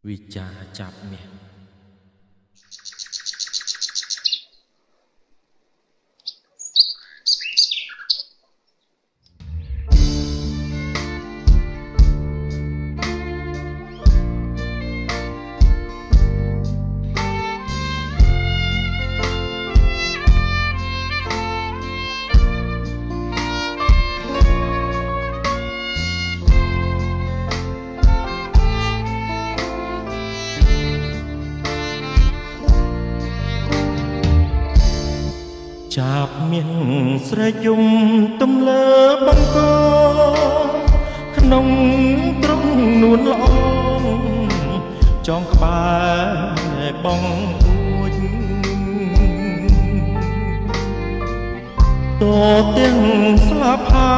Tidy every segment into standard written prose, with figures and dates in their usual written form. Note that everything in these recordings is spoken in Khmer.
วิจาจับเมียចាប់មាសស្រែកយំទំលើបង្កក្នុងត្រង់នួនល្អចងក្បែរបងអួចតទាំងស្លាប់ហា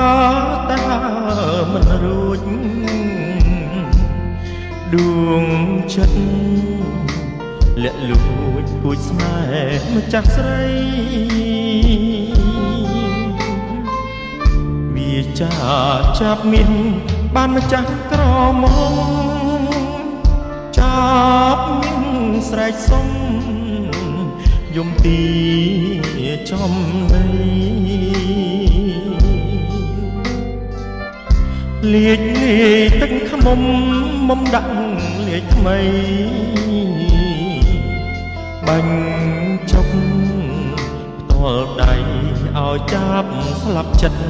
តែមិនរួចដួងចិត្តលាក់លួចគួចស្នេហ៍ម្ចាស់ស្រីវាចាចាប់មានបានម្ចាស់ក្រមុំចាប់មានស្រែកសុំយំទីចំណៃលាជលាយទឹកខ្មុំមុំដាក់លាជថ្មីបាញ់ចុកផ្ទាល់ដៃឲ្យចាប់ស្លាប់ចិត្ត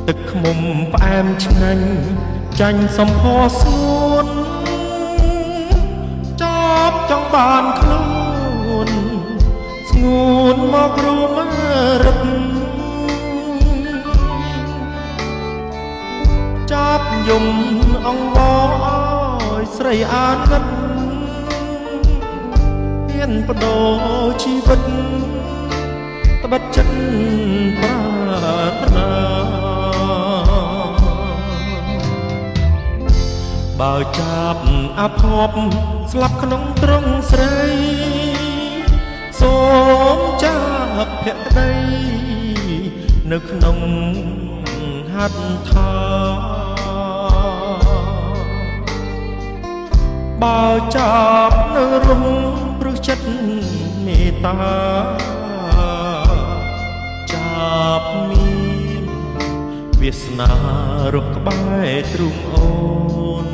ទឹកខ្មុំផ្អែមឆ្ងាញ់ចាញ់សំផស្សស្ងួនចាប់ចង់បានខ្លួនស្ងួនមករួមរឹកចាប់យំអង្វរស្រីអាណិតហ៊ានបដូរជីវិតត្បិតចិត្តប្រាថ្នាបើចាប់អភ័ព្វស្លាប់ក្នុងទ្រង់ស្រីសូមចាប់ភក្តីនៅក្នុងហត្ថថាបើចាប់នៅរំព្រោះចិត្តមេត្តាចាប់មានវាសនារកក្បែរទ្រូងអូន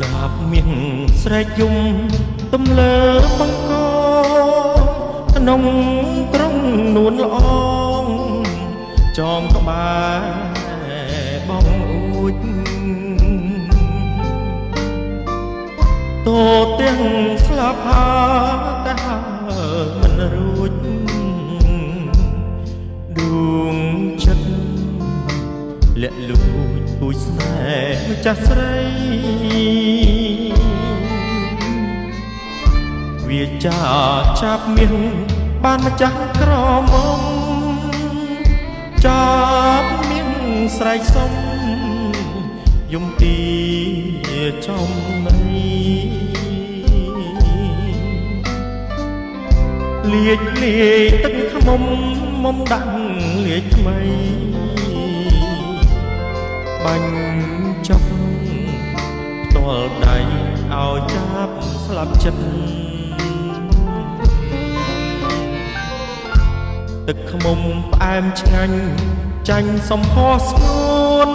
ចាប់មាសស្រែកយំទំលើបង្កក្នុងត្រង់នួនល្អចងក្បែរបងអួចតទាំងស្លាប់ហាតែមិនរួចដួងចិត្តលាក់លួចគួចស្នេហ៍ម្ចាស់ស្រីវាចាចាប់មានបានម្ចាស់ក្រមុំចាប់មានស្រែកសុំយំទីចំណៃលាជលាយទឹកខ្មុំមុំដាក់លាជថ្មីបាញ់ចុកផ្ទាល់ដៃឲ្យចាប់ស្លាប់ចិត្តទឹកខ្មុំផ្អែមឆ្ងាញ់ចាញ់សំផស្សស្ងួន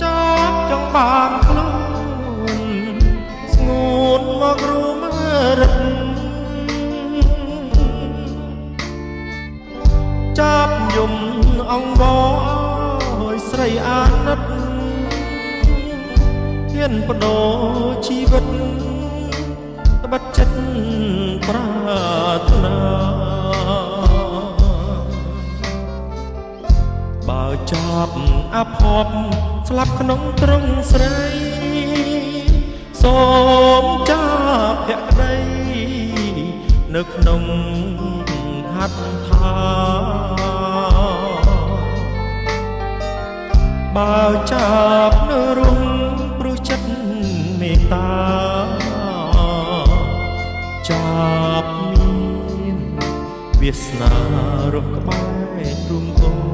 ចាប់ចង់បានខ្លួនស្ងួនមករួមរឹកចាប់យំអង្វរស្រីអាណិតហ៊ានបដូរជីវិតត្បិតចិត្តប្រា អភ័ព្វស្លាប់ក្នុងទ្រង់ស្រីសូមចាប់ភក្តីនៅក្នុងហត្ថថាបើចាប់នៅរងព្រោះចិត្តមេត្តាចាប់មានវាសនារកក្បែរទ្រង់អង្គ